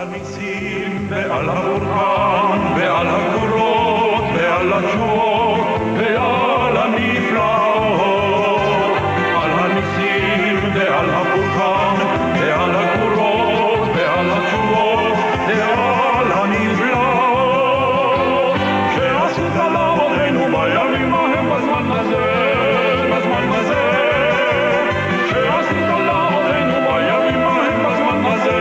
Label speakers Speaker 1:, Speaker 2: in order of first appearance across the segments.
Speaker 1: הניסים ועל הברכן ועל הגבורות ועל התשועות ועל הנפלאות, על הניסים ועל הברכן ועל הגבורות ועל התשועות ועל הנפלאות שעשית לאבותינו בימים ההם בזמן הזה, בזמן הזה שעשית לאבותינו בימים ההם בזמן הזה.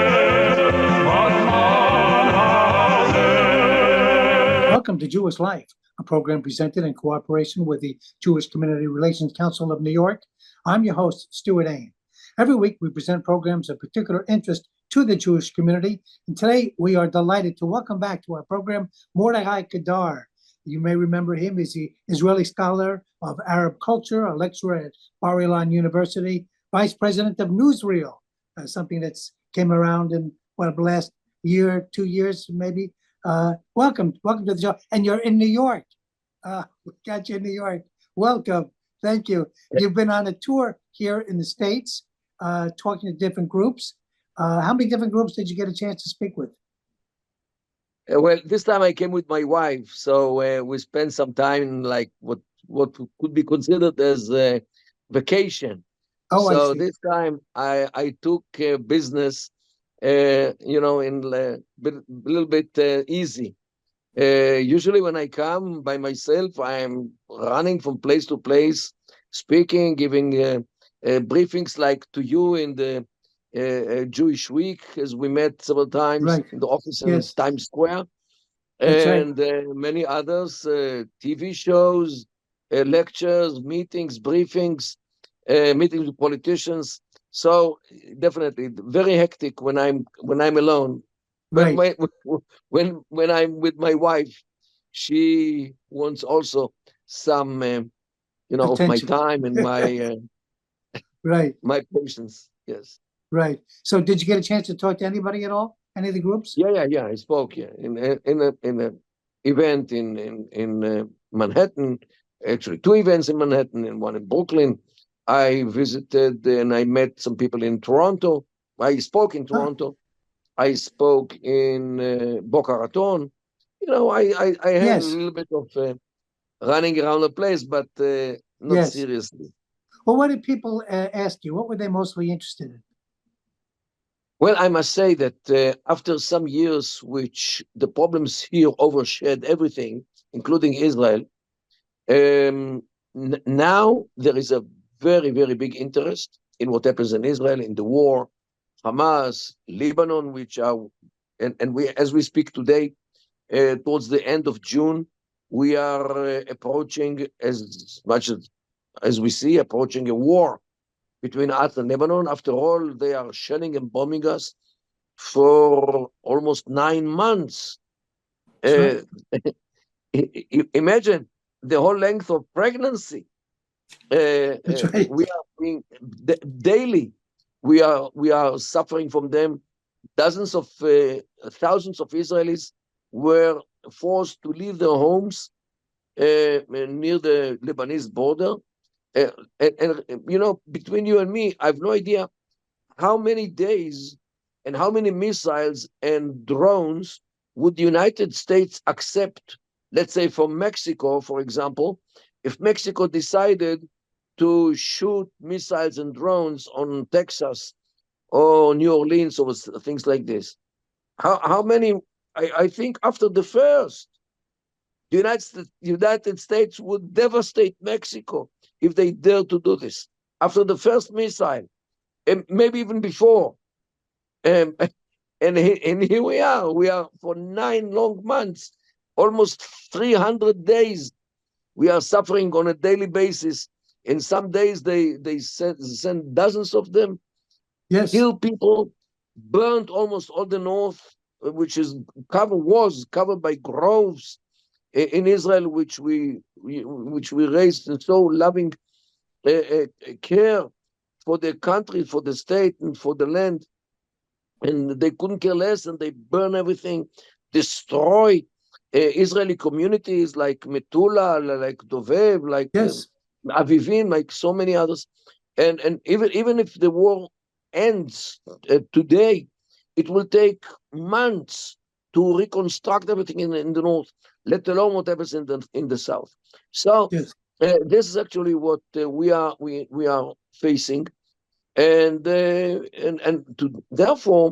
Speaker 2: Welcome to Jewish Life, a program presented in cooperation with the Jewish Community Relations Council of New York. I'm your host, Stewart Ain. Every week we present programs of particular interest to the Jewish community, and today we are delighted to welcome back to our program Mordechai Kedar. You may remember him as the Israeli scholar of Arab culture, a lecturer at Bar-Ilan University, vice president of Newsreel, something that's came around in the last year, 2 years, maybe. Welcome to the show. And you're in New York. We got you in New York. Welcome. Thank you. You've been on a tour here in the States, talking to different groups. How many different groups did you get a chance to speak with?
Speaker 3: Well, this time I came with my wife, so we spent some time in like what could be considered as a vacation.
Speaker 2: Oh,
Speaker 3: so
Speaker 2: I see.
Speaker 3: This time I took business, in a little bit easy. Usually when I come by myself, I'm running from place to place, speaking, giving briefings like to you in the Jewish Week, as we met several times
Speaker 2: Right.
Speaker 3: in the office
Speaker 2: Yes.
Speaker 3: in Times Square,
Speaker 2: That's
Speaker 3: and
Speaker 2: right.
Speaker 3: many others, TV shows, lectures, meetings, briefings, meetings with politicians. So definitely very hectic when I'm alone. But
Speaker 2: Right.
Speaker 3: when I'm with my wife, she wants also some of my
Speaker 2: Attention.
Speaker 3: time and my
Speaker 2: Right.
Speaker 3: my patience. Yes.
Speaker 2: Right. So did you get a chance to talk to anybody at all? Any of the groups?
Speaker 3: Yeah. I spoke in a event in Manhattan. Actually, 2 events in Manhattan and 1 in Brooklyn. I visited and I met some people in Toronto. I spoke in Toronto. I spoke in Boca Raton. I had
Speaker 2: Yes.
Speaker 3: a little bit of running around the place, but not
Speaker 2: Yes.
Speaker 3: seriously.
Speaker 2: Well, what did people ask you? What were they mostly interested in?
Speaker 3: Well, I must say that after some years, which the problems here overshadow everything, including Israel, now there is a very, very big interest in what happens in Israel, in the war, Hamas, Lebanon, which are, and we, as we speak today, towards the end of June, we are approaching, as much as we see, approaching a war between us and Lebanon. After all, they are shelling and bombing us for almost 9 months.
Speaker 2: Right.
Speaker 3: Imagine the whole length of pregnancy.
Speaker 2: That's right.
Speaker 3: We are being daily. We are suffering from them. Thousands of Israelis were forced to leave their homes near the Lebanese border. And between you and me, I have no idea how many days and how many missiles and drones would the United States accept, let's say from Mexico, for example, if Mexico decided to shoot missiles and drones on Texas or New Orleans or things like this. How many, I think after the first, the United States would devastate Mexico if they dare to do this. After the first missile, and maybe even before. And here we are for 9 long months, almost 300 days. We are suffering on a daily basis. In some days, they send dozens of them,
Speaker 2: Yes.
Speaker 3: kill people, burned almost all the north, which was covered by groves in Israel, which we raised in so loving care for the country, for the state, and for the land. And they couldn't care less, and they burn everything, destroy Israeli communities like Metula, like Dovev, like
Speaker 2: Yes.
Speaker 3: Avivim, like so many others. And even if the war ends today, it will take months to reconstruct everything in the north, let alone what happens in the south. So
Speaker 2: Yes.
Speaker 3: this is actually what we are facing, and therefore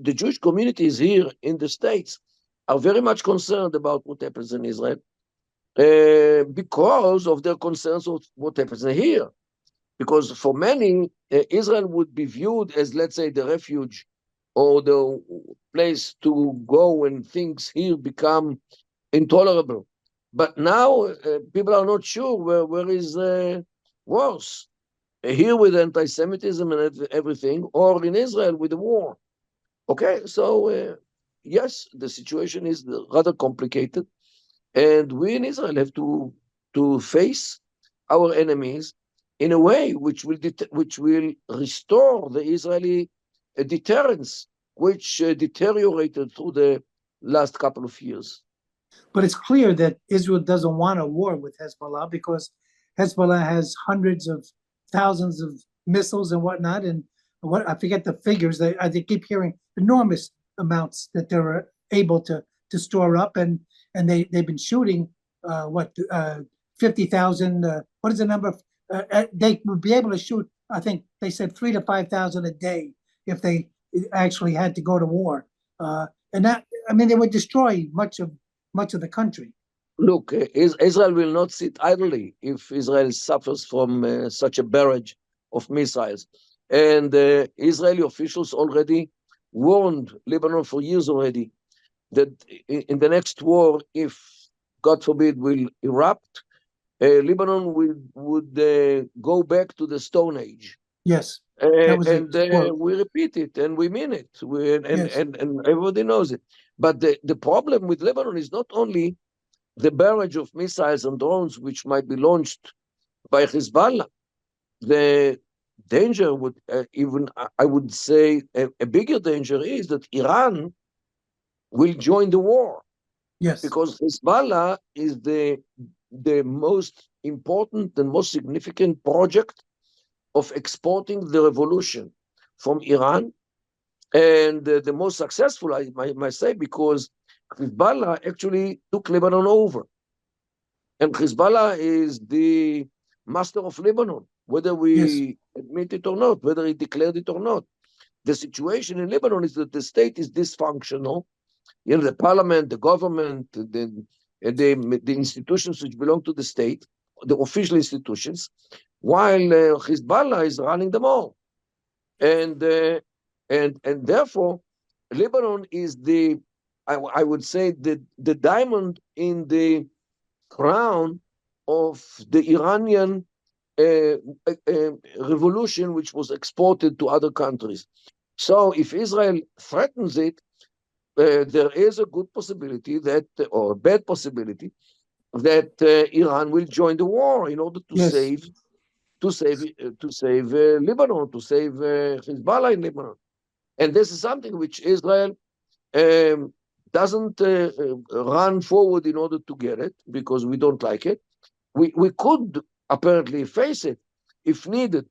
Speaker 3: the Jewish communities here in the States are very much concerned about what happens in Israel because of their concerns of what happens here. Because for many, Israel would be viewed as, let's say, the refuge or the place to go when things here become intolerable. But now people are not sure where is worse, here with anti-Semitism and everything, or in Israel with the war. Okay, so yes, the situation is rather complicated, and we in Israel have to face our enemies in a way which will restore the Israeli deterrence, which deteriorated through the last couple of years.
Speaker 2: But it's clear that Israel doesn't want a war with Hezbollah because Hezbollah has hundreds of thousands of missiles and whatnot. And what I forget the figures. They keep hearing enormous amounts that they're able to store up, and they've been shooting 50,000. What is the number? They would be able to shoot. I think they said 3,000 to 5,000 a day if they actually had to go to war. And that, I mean, they would destroy much of the country.
Speaker 3: Look, Israel will not sit idly if Israel suffers from such a barrage of missiles. And Israeli officials already warned Lebanon for years already that in the next war, if God forbid will erupt, Lebanon would go back to the Stone Age.
Speaker 2: Yes.
Speaker 3: And we repeat it and we mean it.
Speaker 2: Yes.
Speaker 3: And everybody knows it. But the problem with Lebanon is not only the barrage of missiles and drones which might be launched by Hezbollah. The danger would I would say, a bigger danger is that Iran will join the war.
Speaker 2: Yes.
Speaker 3: Because Hezbollah is the most important and most significant project of exporting the revolution from Iran, and the most successful, I might say, because Hezbollah actually took Lebanon over. And Hezbollah is the master of Lebanon, whether we admit it or not, whether he declared it or not. The situation in Lebanon is that the state is dysfunctional. You know, the parliament, the government, the institutions which belong to the state, the official institutions, while Hezbollah is running them all. And therefore, Lebanon is I would say, the diamond in the crown of the Iranian revolution, which was exported to other countries. So if Israel threatens it, there is a good possibility that, or a bad possibility, that Iran will join the war in order to save Lebanon, to save Hezbollah in Lebanon. And this is something which Israel doesn't run forward in order to get it, because we don't like it. We could apparently face it if needed,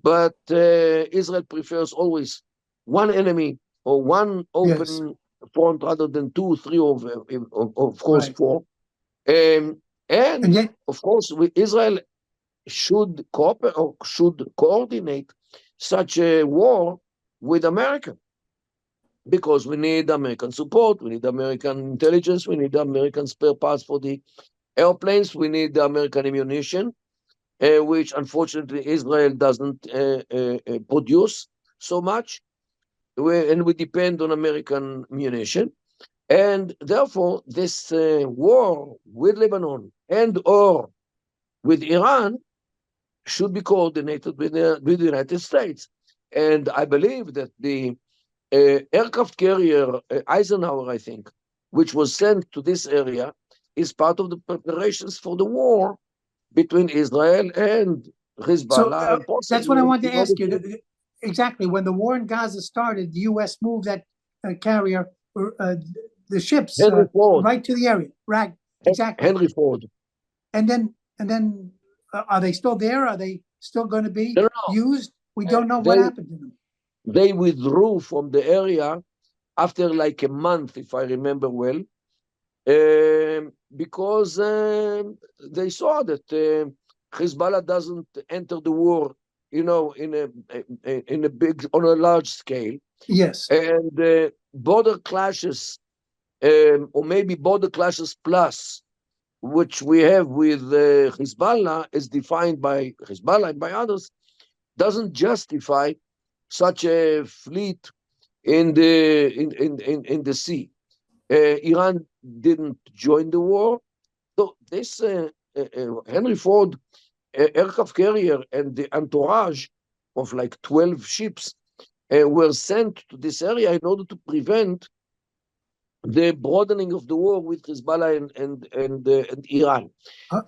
Speaker 3: but Israel prefers always one enemy or one open front rather than 2, 3, or of course 4. And yet, of course, Israel should cooperate or should coordinate such a war with America, because we need American support, we need American intelligence, we need American spare parts for the airplanes, we need American ammunition, which unfortunately Israel doesn't produce so much, and we depend on American ammunition. And therefore, this war with Lebanon and or with Iran should be coordinated with the United States. And I believe that the aircraft carrier Eisenhower, I think, which was sent to this area, is part of the preparations for the war between Israel and Hezbollah.
Speaker 2: So that's what I wanted to ask you. Exactly. When the war in Gaza started, the U.S. moved that carrier, the ships, right to the area. Right. Exactly.
Speaker 3: Henry Ford.
Speaker 2: And then, are they still there? Are they still going to be used? We don't know what happened to them.
Speaker 3: they withdrew from the area after like a month, if I remember well, because they saw that Hezbollah doesn't enter the war, in a big, on a large scale,
Speaker 2: Yes.
Speaker 3: and border clashes, or maybe border clashes plus, which we have with Hezbollah, as defined by Hezbollah and by others, doesn't justify such a fleet in the sea. Iran didn't join the war. So this Henry Ford aircraft carrier and the entourage of like 12 ships were sent to this area in order to prevent the broadening of the war with Hezbollah and Iran.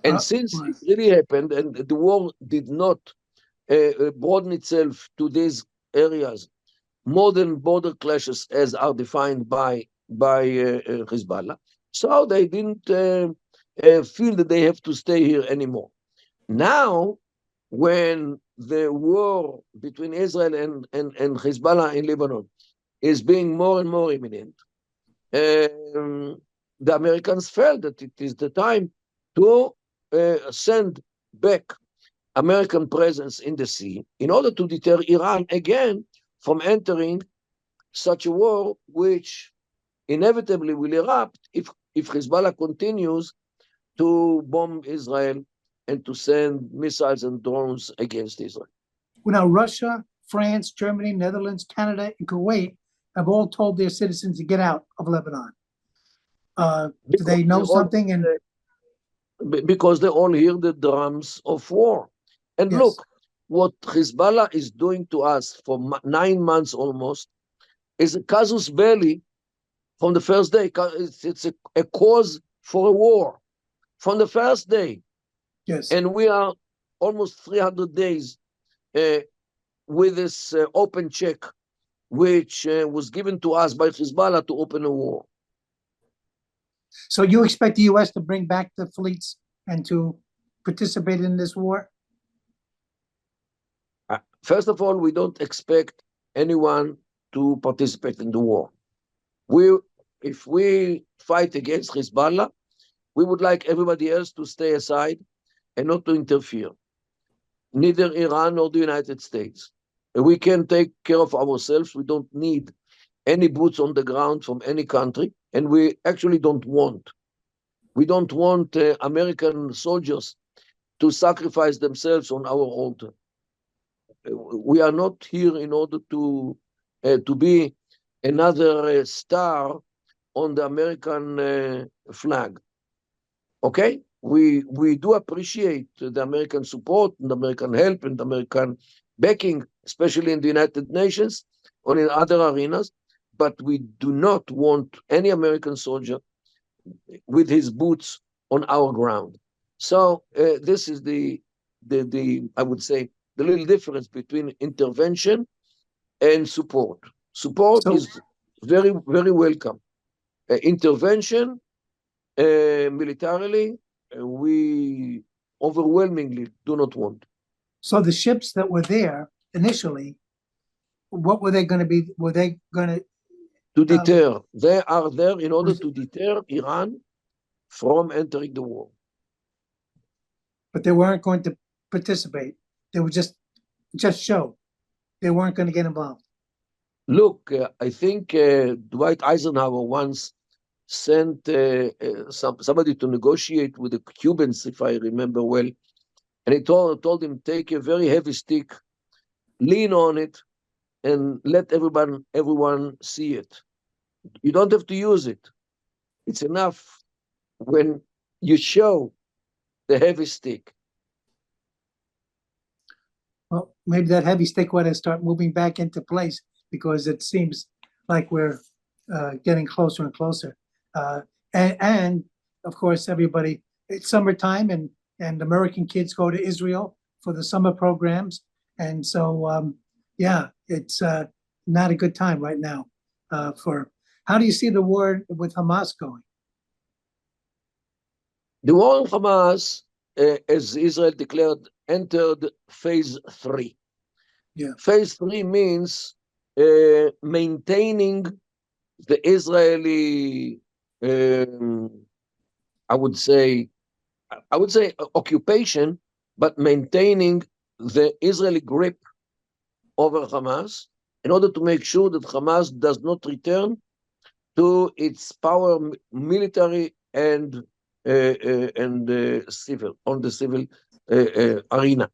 Speaker 3: And since
Speaker 2: Right.
Speaker 3: it really happened and the war did not broaden itself to these areas, more than border clashes as are defined by Hezbollah, so they didn't feel that they have to stay here anymore. Now, when the war between Israel and Hezbollah in Lebanon is being more and more imminent, the Americans felt that it is the time to send back American presence in the sea in order to deter Iran again from entering such a war, which inevitably will erupt if Hezbollah continues to bomb Israel and to send missiles and drones against Israel.
Speaker 2: Now, Russia, France, Germany, Netherlands, Canada, and Kuwait have all told their citizens to get out of Lebanon. Do they know something? And
Speaker 3: because they all hear the drums of war. And
Speaker 2: yes.
Speaker 3: Look, what Hezbollah is doing to us for 9 months almost is a casus belli from the first day. It's a cause for a war from the first day.
Speaker 2: Yes.
Speaker 3: And we are almost 300 days with this open check, which was given to us by Hezbollah to open a war.
Speaker 2: So you expect the U.S. to bring back the fleets and to participate in this war?
Speaker 3: First of all, we don't expect anyone to participate in the war. If we fight against Hezbollah, we would like everybody else to stay aside and not to interfere. Neither Iran nor the United States. We can take care of ourselves. We don't need any boots on the ground from any country, and we actually don't want. We don't want American soldiers to sacrifice themselves on our altar. We are not here in order to be another star on the American flag. Okay? We do appreciate the American support and the American help and the American backing, especially in the United Nations or in other arenas, but we do not want any American soldier with his boots on our ground. So this is the I would say the little difference between intervention and support. Support is very, very welcome. Intervention militarily, we overwhelmingly do not want.
Speaker 2: So the ships that were there initially, what were they going to be? Were they going
Speaker 3: to deter? They are there in order to deter Iran from entering the war.
Speaker 2: But they weren't going to participate. They would just show. They weren't going to get involved.
Speaker 3: Look, I think Dwight Eisenhower once sent somebody to negotiate with the Cubans, if I remember well, and he told him, take a very heavy stick, lean on it, and let everyone see it. You don't have to use it. It's enough when you show the heavy stick.
Speaker 2: Well, maybe that heavy stick ought to start moving back into place, because it seems like we're getting closer and closer. And of course, everybody, it's summertime, and American kids go to Israel for the summer programs. And so, yeah, it's not a good time right now. How do you see the war with Hamas going?
Speaker 3: The war with Hamas, as Israel declared, entered phase 3.
Speaker 2: Yeah.
Speaker 3: Phase 3 means maintaining the Israeli, I would say occupation, but maintaining the Israeli grip over Hamas in order to make sure that Hamas does not return to its power, military and civil, on the civil arena.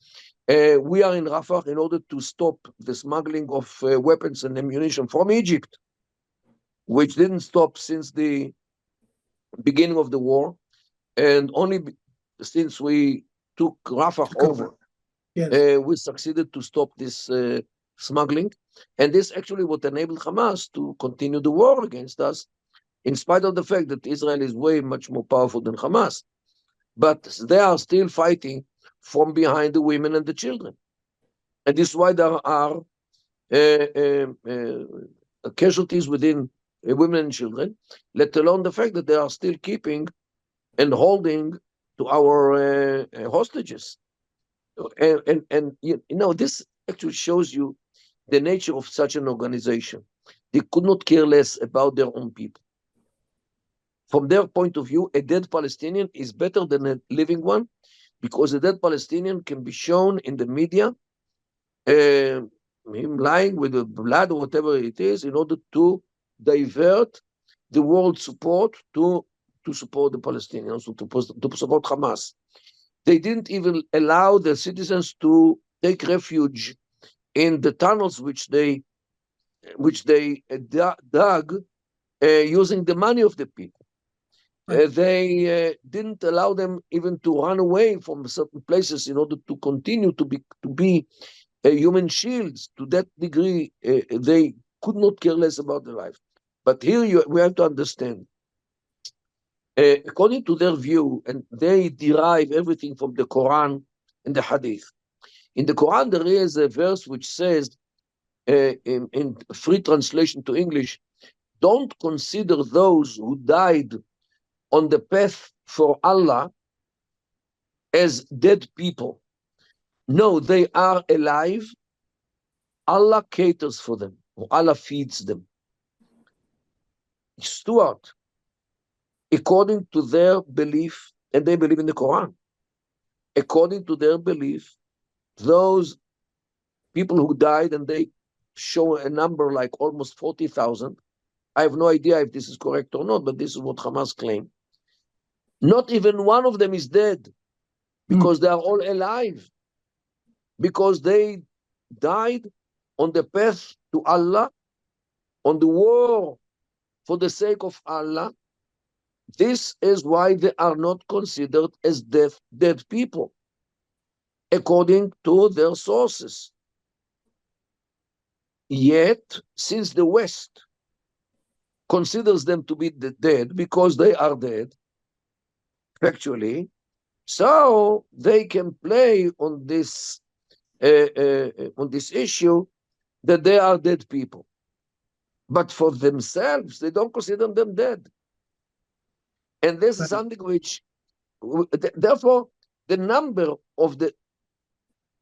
Speaker 3: We are in Rafah in order to stop the smuggling of weapons and ammunition from Egypt, which didn't stop since the beginning of the war, and only since we took Rafah over,
Speaker 2: Yes.
Speaker 3: we succeeded to stop this smuggling. And this actually what enabled Hamas to continue the war against us, in spite of the fact that Israel is way much more powerful than Hamas. But they are still fighting from behind the women and the children. And this is why there are casualties within women and children, let alone the fact that they are still keeping and holding to our hostages. And you know, this actually shows you the nature of such an organization. They could not care less about their own people. From their point of view, a dead Palestinian is better than a living one, because a dead Palestinian can be shown in the media, him lying with the blood or whatever it is, in order to divert the world support to support the Palestinians, to support Hamas. They didn't even allow the citizens to take refuge in the tunnels which they dug using the money of the people. They didn't allow them even to run away from certain places in order to continue to be human shields. To that degree, they could not care less about their life. But here we have to understand, according to their view, and they derive everything from the Quran and the Hadith. In the Quran, there is a verse which says, in free translation to English, don't consider those who died on the path for Allah as dead people. No, they are alive. Allah caters for them, or Allah feeds them. Stewart, according to their belief, and they believe in the Quran, according to their belief, those people who died, and they show a number like almost 40,000. I have no idea if this is correct or not, but this is what Hamas claim. Not even one of them is dead, because they are all alive, because they died on the path to Allah, on the war for the sake of Allah. This is why they are not considered as dead people, according to their sources. Yet, since the West considers them to be dead because they are dead, factually, so they can play on this issue that they are dead people. But for themselves, they don't consider them dead. And this is something which, therefore, the number of the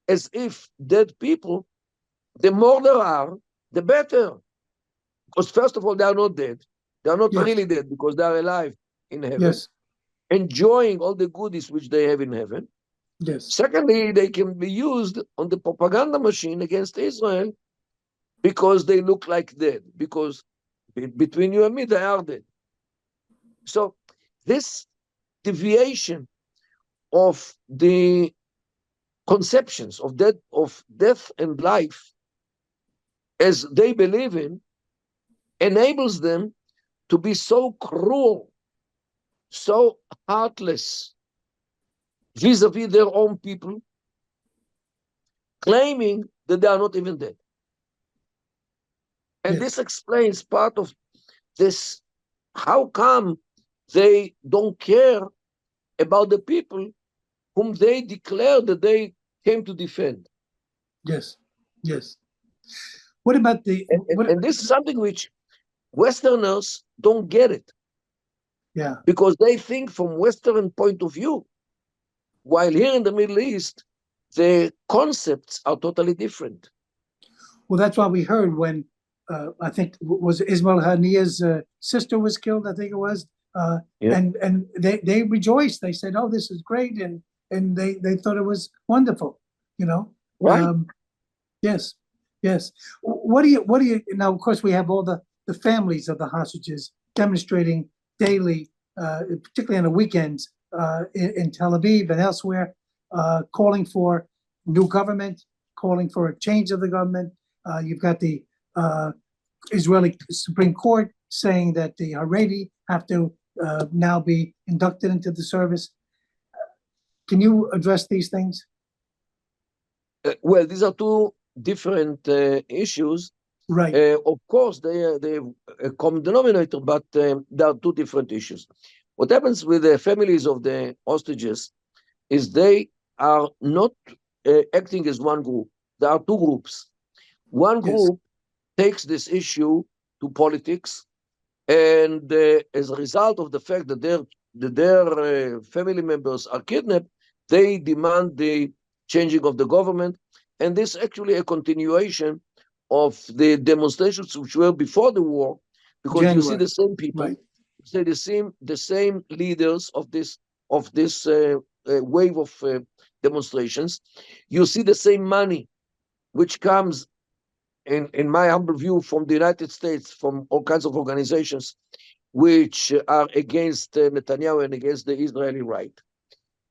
Speaker 3: as if dead people, the more there are, the better. Because first of all, they are not dead. They are not really dead, because they are alive in heaven, enjoying all the goodies which they have in heaven. Secondly, they can be used on the propaganda machine against Israel, because they look like dead, because between you and me, they are dead. So this deviation of the conceptions of death and life as they believe in enables them to be so cruel, so heartless vis-a-vis their own people, claiming that they are not even dead. And this explains part of this, how come they don't care about the people whom they declare that they came to defend.
Speaker 2: Yes. What about the...
Speaker 3: And this is something which Westerners don't get it. Because they think from Western point of view, while here in the Middle East, the concepts are totally different.
Speaker 2: Well, that's why we heard when I think was Ismail Hania's sister was killed. I think it was,
Speaker 3: Yeah.
Speaker 2: and they rejoiced. They said, "Oh, this is great," and they thought it was wonderful. You know,
Speaker 3: Right.
Speaker 2: Yes, yes. What do you now? Of course, we have all the families of the hostages demonstrating daily, particularly on the weekends, in Tel Aviv and elsewhere, calling for new government, calling for a change of the government. You've got the Israeli Supreme Court saying that the Haredi have to now be inducted into the service. Can you address these things?
Speaker 3: Well, these are two different issues.
Speaker 2: Right.
Speaker 3: Of course, they have a common denominator, but they are two different issues. What happens with the families of the hostages is they are not acting as one group. There are two groups. One
Speaker 2: Yes.
Speaker 3: group takes this issue to politics, and as a result of the fact that their family members are kidnapped, they demand the changing of the government, and this is actually a continuation of the demonstrations which were before the war, because you see
Speaker 2: January.
Speaker 3: the same people,
Speaker 2: Right.
Speaker 3: say the same leaders of this wave of demonstrations. You see the same money which comes, in my humble view, from the United States, from all kinds of organizations which are against Netanyahu and against the Israeli right.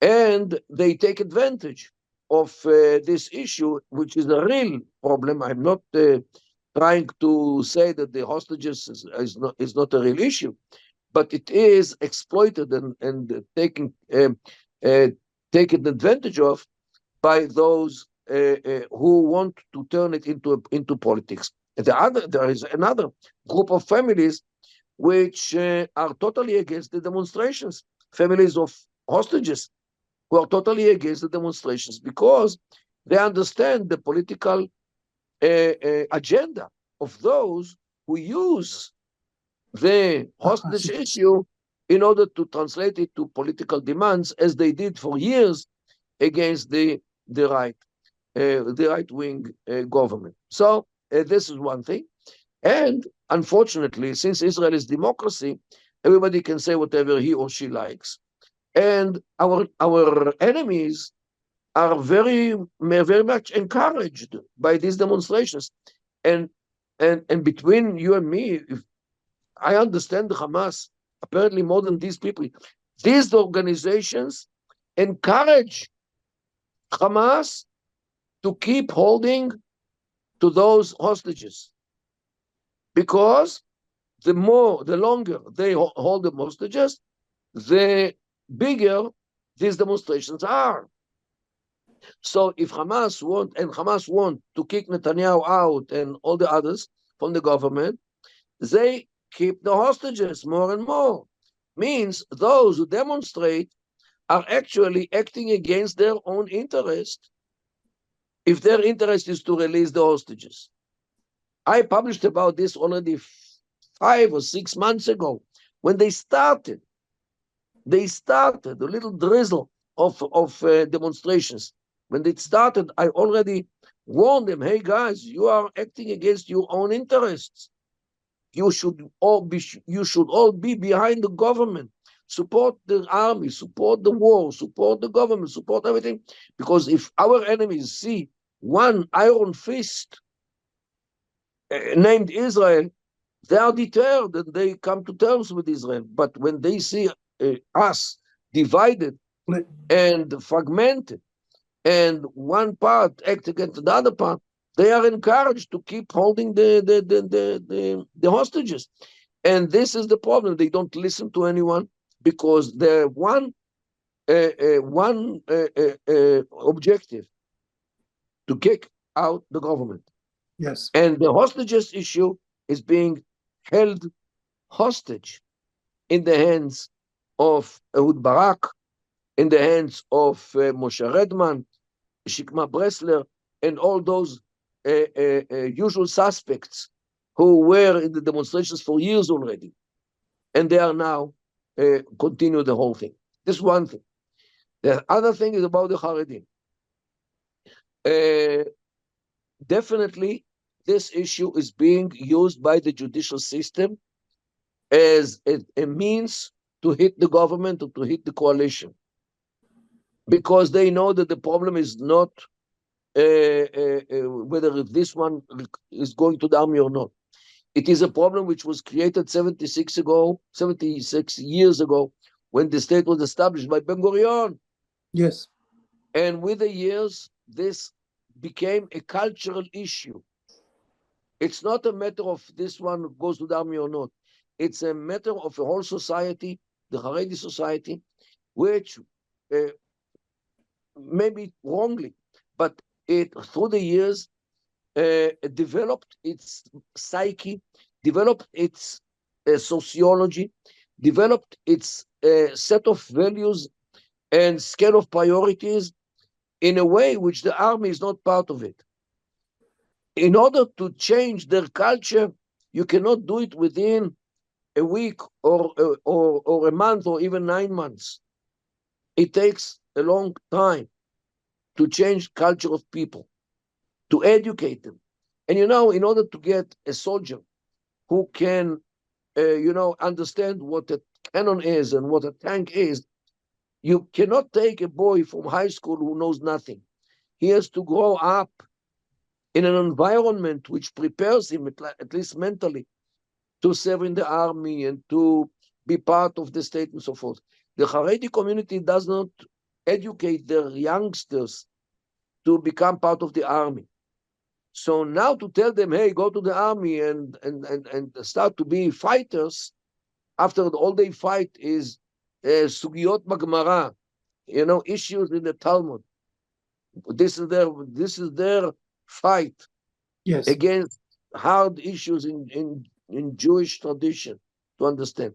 Speaker 3: And they take advantage of this issue, which is a real problem. I'm not trying to say that the hostages is not a real issue, but it is exploited and taken advantage of by those who want to turn it into politics. There is another group of families which are totally against the demonstrations, families of hostages who are totally against the demonstrations because they understand the political agenda of those who use the hostage issue in order to translate it to political demands, as they did for years against the right-wing government. So this is one thing. And unfortunately, since Israel is democracy, everybody can say whatever he or she likes. And our enemies are very much encouraged by these demonstrations. And between you and me, if I understand the Hamas, apparently more than these people, these organizations encourage Hamas to keep holding to those hostages, because the longer they hold the hostages, the bigger these demonstrations are. So if Hamas want to kick Netanyahu out and all the others from the government, they keep the hostages more and more. Means those who demonstrate are actually acting against their own interest, if their interest is to release the hostages. I published about this already 5 or 6 months ago when they started. They started a little drizzle of demonstrations. When it started, I already warned them, hey guys, you are acting against your own interests. You should all be behind the government. Support the army, support the war, support the government, support everything. Because if our enemies see one iron fist named Israel, they are deterred and they come to terms with Israel. But when they see us divided and fragmented, and one part act against the other part, they are encouraged to keep holding the hostages. And this is the problem. They don't listen to anyone because their one objective to kick out the government.
Speaker 2: Yes.
Speaker 3: And the hostages issue is being held hostage in the hands of Ehud Barak, in the hands of Moshe Redman, Shikma Bresler, and all those usual suspects who were in the demonstrations for years already. And they are now continue the whole thing. This is one thing. The other thing is about the Haredim. Definitely, this issue is being used by the judicial system as a means to hit the government or to hit the coalition, because they know that the problem is not whether this one is going to the army or not. It is a problem which was created 76 years ago, when the state was established by Ben Gurion.
Speaker 2: Yes.
Speaker 3: And with the years, this became a cultural issue. It's not a matter of this one goes to the army or not. It's a matter of a whole society, the Haredi society, which maybe wrongly, but it through the years developed its psyche, developed its sociology, developed its set of values and scale of priorities in a way which the army is not part of it. In order to change their culture, you cannot do it within a week or a month or even 9 months. It takes a long time to change culture of people, to educate them. And in order to get a soldier who can, understand what a cannon is and what a tank is, you cannot take a boy from high school who knows nothing. He has to grow up in an environment which prepares him, at least mentally, to serve in the army and to be part of the state and so forth. The Haredi community does not educate their youngsters to become part of the army. So now to tell them, hey, go to the army and start to be fighters, after all they fight is sugiyot magmara, issues in the Talmud. This is their fight,
Speaker 2: Yes.
Speaker 3: against hard issues in Jewish tradition, to understand.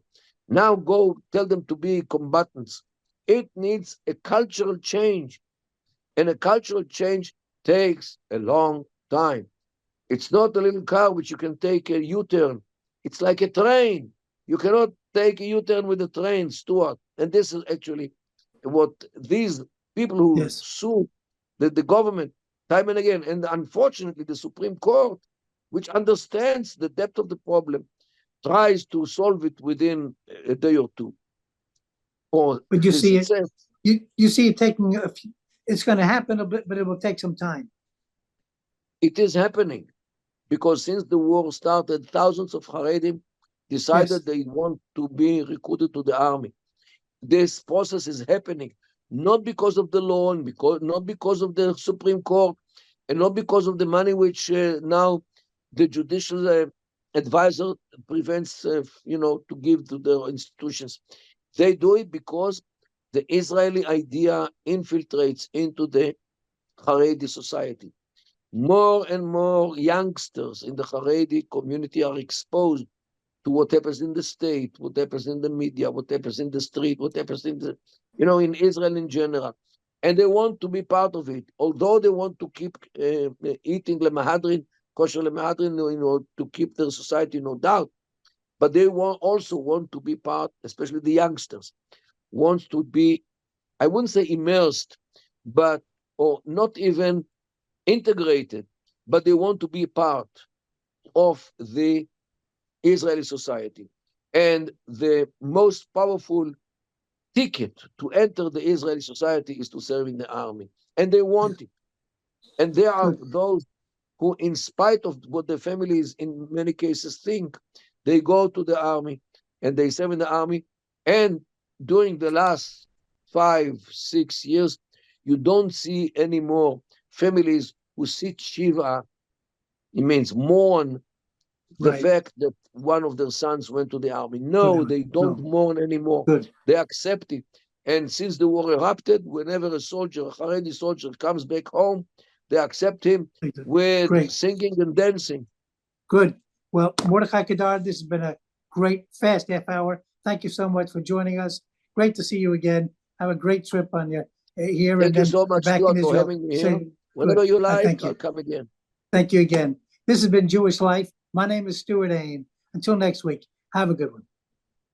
Speaker 3: Now go tell them to be combatants. It needs a cultural change, and a cultural change takes a long time. It's not a little car which you can take a U-turn. It's like a train. You cannot take a U-turn with a train, Stewart. And this is actually what these people who
Speaker 2: Yes.
Speaker 3: sue the government time and again, and unfortunately the Supreme Court, which understands the depth of the problem, tries to solve it within a day or two.
Speaker 2: But you see it. You see it taking it's going to happen a bit, but it will take some time.
Speaker 3: It is happening, because since the war started, thousands of Haredim decided they want to be recruited to the army. This process is happening, not because of the law, and not because of the Supreme Court, and not because of the money which now the judicial advisor prevents, to give to the institutions. They do it because the Israeli idea infiltrates into the Haredi society. More and more youngsters in the Haredi community are exposed to what happens in the state, what happens in the media, what happens in the street, what happens in the, in Israel in general. And they want to be part of it, although they want to keep eating lemahadrin, kosher lemahadrin, to keep their society, no doubt. But they also want to be part, especially the youngsters, wants to be, I wouldn't say immersed, or not even integrated, but they want to be part of the Israeli society. And the most powerful ticket to enter the Israeli society is to serve in the army. And they want it. And there are those who, in spite of what their families in many cases think, they go to the army and they serve in the army. And during the last 5-6 years, you don't see any more families who sit Shiva. It means mourn the fact that one of their sons went to the army. No, they don't mourn anymore. They accept it. And since the war erupted, whenever a Haredi soldier comes back home, they accept him with singing and dancing.
Speaker 2: Good. Well, Mordechai Kedar, this has been a great fast half hour. Thank you so much for joining us. Great to see you again. Have a great trip on your here.
Speaker 3: Thank you so much, Stewart, for having me here. Whenever you like, I'll come again.
Speaker 2: Thank you again. This has been Jewish Life. My name is Stewart Ain. Until next week, have a good one.